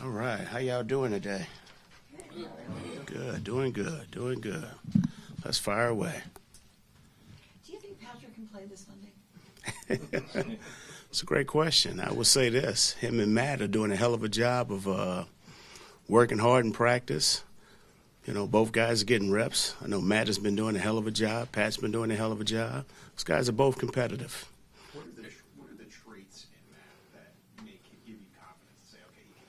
All right. How y'all doing today? Good. Doing good. Doing good. Let's fire away. Do you think Patrick can play this Sunday? It's a great question. I will say this. Him and Matt are doing a hell of a job of working hard in practice. You know, both guys are getting reps. I know Matt has been doing a hell of a job. Pat's been doing a hell of a job. Those guys are both competitive. What are the traits in Matt that give you confidence to say, okay, he can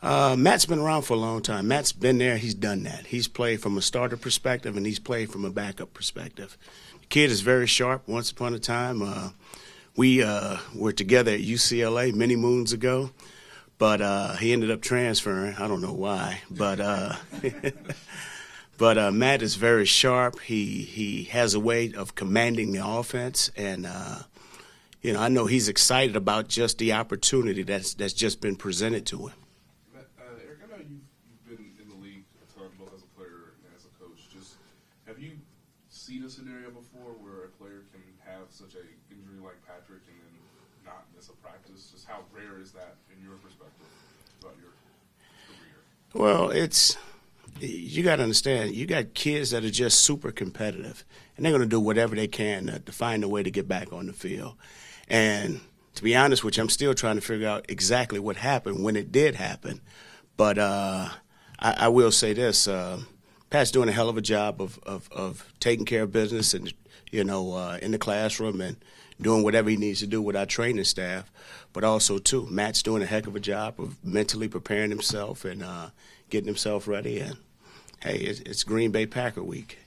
handle this? Matt's been around for a long time. Matt's been there. He's done that. He's played from a starter perspective, and he's played from a backup perspective. The kid is very sharp. Once upon a time, we were together at UCLA many moons ago, but he ended up transferring. I don't know why, but Matt is very sharp. He has a way of commanding the offense, and I know he's excited about just the opportunity that's just been presented to him. Eric, I know you've been in the league a ton, both as a player and as a coach. Just have you seen a scenario before where a player can have such an injury like Patrick and then not miss a practice? Just how rare is that in your perspective about your career? Well, you got to understand, you got kids that are just super competitive, and they're going to do whatever they can to find a way to get back on the field. And to be honest with you, I'm still trying to figure out exactly what happened when it did happen. But I will say this, Pat's doing a hell of a job of taking care of business and, in the classroom and doing whatever he needs to do with our training staff. But also, too, Matt's doing a heck of a job of mentally preparing himself and getting himself ready. And, hey, it's Green Bay Packer week.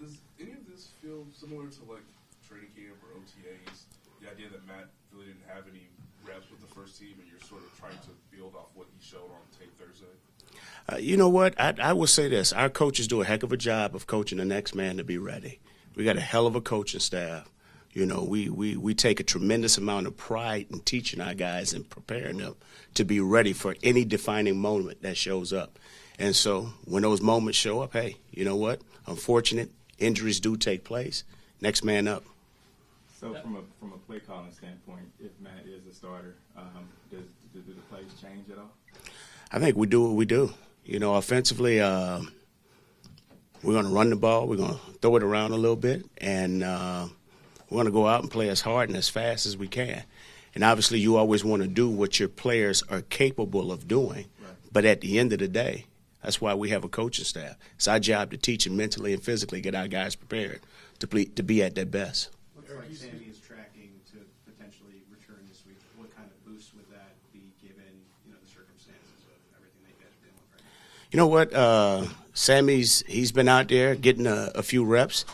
Does any of this feel similar to, like, training camp or OTAs? The idea that Matt really didn't have any reps with the first team and you're sort of trying to build off what he showed on tape Thursday? You know what? I will say this. Our coaches do a heck of a job of coaching the next man to be ready. We got a hell of a coaching staff. We take a tremendous amount of pride in teaching our guys and preparing them to be ready for any defining moment that shows up. And so when those moments show up, hey, you know what? Unfortunate injuries do take place. Next man up. So from a play calling standpoint, if Matt is a starter, do the plays change at all? I think we do what we do. Offensively, we're going to run the ball. We're going to throw it around a little bit, and we're going to go out and play as hard and as fast as we can. And obviously, you always want to do what your players are capable of doing. Right. But at the end of the day, that's why we have a coaching staff. It's our job to teach them mentally and physically, get our guys prepared to be at their best. Looks like Sammy is tracking to potentially return this week. What kind of boost would that be given, the circumstances of everything that you guys are dealing with right now? You know what? He's been out there getting a few reps,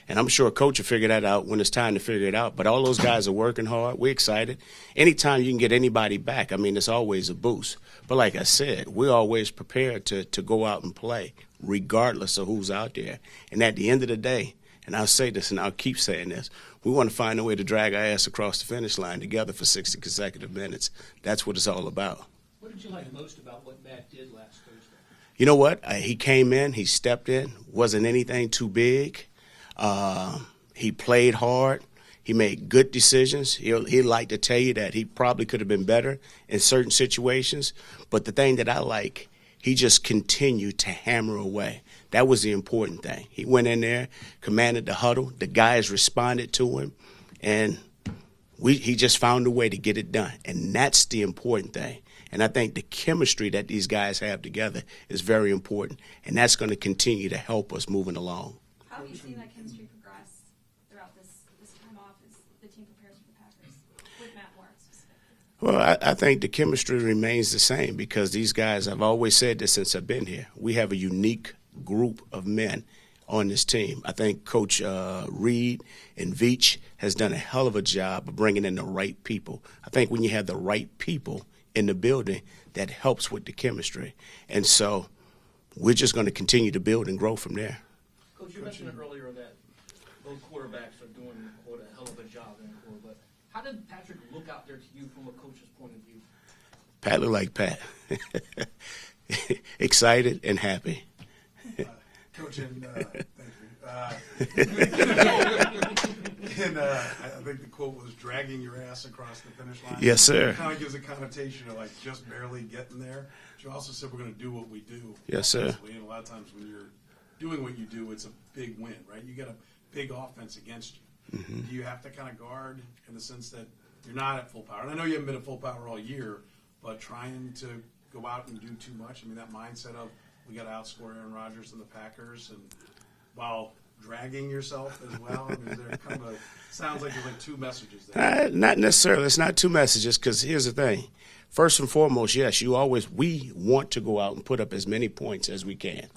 and I'm sure a coach will figure that out when it's time to figure it out. But all those guys are working hard. We're excited. Anytime you can get anybody back, it's always a boost. But like I said, we're always prepared to go out and play, regardless of who's out there. And at the end of the day, and I'll say this and I'll keep saying this, we want to find a way to drag our ass across the finish line together for 60 consecutive minutes. That's what it's all about. What did you like most about what Matt did last Thursday? You know what? He came in, he stepped in, wasn't anything too big. He played hard. He made good decisions. He'd like to tell you that he probably could have been better in certain situations. But the thing that I like, he just continued to hammer away. That was the important thing. He went in there, commanded the huddle. The guys responded to him, and he just found a way to get it done. And that's the important thing. And I think the chemistry that these guys have together is very important, and that's going to continue to help us moving along. How have you seen that chemistry progress throughout this time off as the team prepares for the Packers, with Matt Moore specifically? Well, I think the chemistry remains the same because these guys, I've always said this since I've been here, we have a unique group of men on this team. I think Coach Reed and Veach has done a hell of a job of bringing in the right people. I think when you have the right people in the building, that helps with the chemistry. And so we're just going to continue to build and grow from there. Coach, you mentioned earlier that both quarterbacks are doing a hell of a job in the quarter, but how did Patrick look out there to you from a coach's point of view? Pat looked like Pat. Excited and happy. Coach, and thank you. And I think the quote was dragging your ass across the finish line. Yes, sir. It kind of gives a connotation of like just barely getting there. But you also said we're going to do what we do. Yes, sir. offensively. And a lot of times when you're doing what you do, it's a big win, right? You got a big offense against you. Mm-hmm. Do you have to kind of guard in the sense that you're not at full power? And I know you haven't been at full power all year, but trying to go out and do too much. I mean, that mindset of we got to outscore Aaron Rodgers and the Packers, and while dragging yourself as well. I mean, is there kind of sounds like there's like two messages there. Not necessarily. It's not two messages, because here's the thing. First and foremost, yes, we want to go out and put up as many points as we can,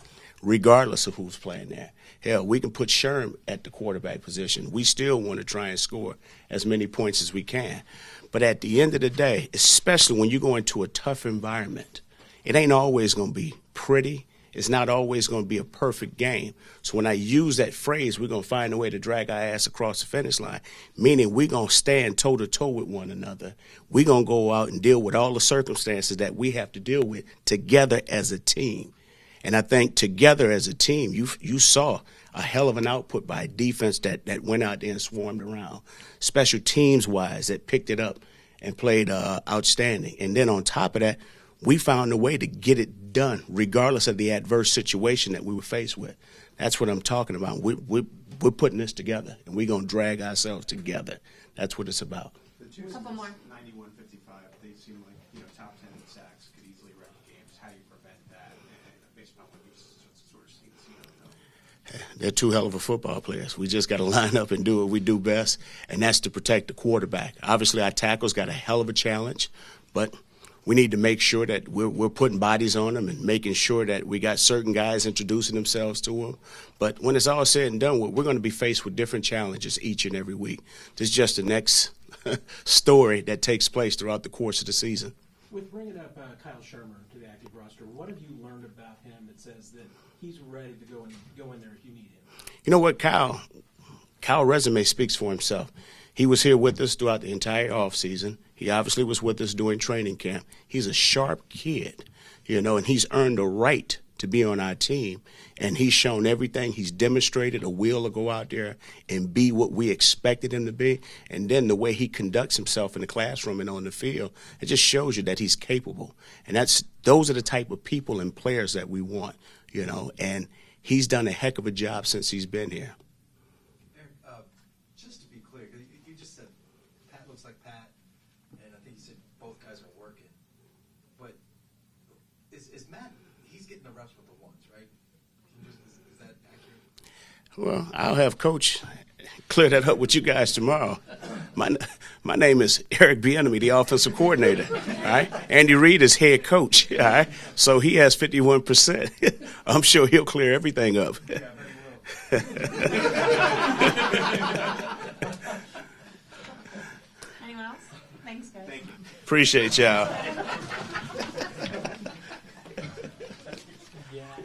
regardless of who's playing there. Hell, we can put Sherm at the quarterback position. We still want to try and score as many points as we can. But at the end of the day, especially when you go into a tough environment, it ain't always going to be pretty. It's not always going to be a perfect game. So when I use that phrase, we're going to find a way to drag our ass across the finish line, meaning we're going to stand toe-to-toe with one another. We're going to go out and deal with all the circumstances that we have to deal with together as a team. And I think together as a team, you saw a hell of an output by a defense that went out there and swarmed around. Special teams-wise, that picked it up and played outstanding. And then on top of that, we found a way to get it done regardless of the adverse situation that we were faced with. That's what I'm talking about. We're putting this together, and we're going to drag ourselves together. That's what it's about. The two A couple more. 91-55, they seem like, top 10 in sacks could easily wreck games. How do you prevent that? And based on what you've sort of seen. They're two hell of a football players. We just got to line up and do what we do best, and that's to protect the quarterback. Obviously, our tackles got a hell of a challenge, but we need to make sure that we're putting bodies on them and making sure that we got certain guys introducing themselves to them. But when it's all said and done, we're going to be faced with different challenges each and every week. This is just the next story that takes place throughout the course of the season. With bringing up Kyle Shermer to the active roster, what have you learned about him that says that he's ready to go in there if you need him? You know what, Kyle's resume speaks for himself. He was here with us throughout the entire offseason. He obviously was with us during training camp. He's a sharp kid, and he's earned a right to be on our team. And he's shown everything. He's demonstrated a will to go out there and be what we expected him to be. And then the way he conducts himself in the classroom and on the field, it just shows you that he's capable. And those are the type of people and players that we want, and he's done a heck of a job since he's been here. Eric, just to be clear, 'cause you just said Pat looks like Pat, and I think you said both guys are working. But is Matt, he's getting the reps with the ones, right? Is that accurate? Well, I'll have Coach clear that up with you guys tomorrow. My name is Eric Bieniemy, the offensive coordinator. All right, Andy Reid is head coach. All right, so he has 51%. I'm sure he'll clear everything up. Yeah, very well. Anyone else? Thanks, guys. Thank you. Appreciate y'all.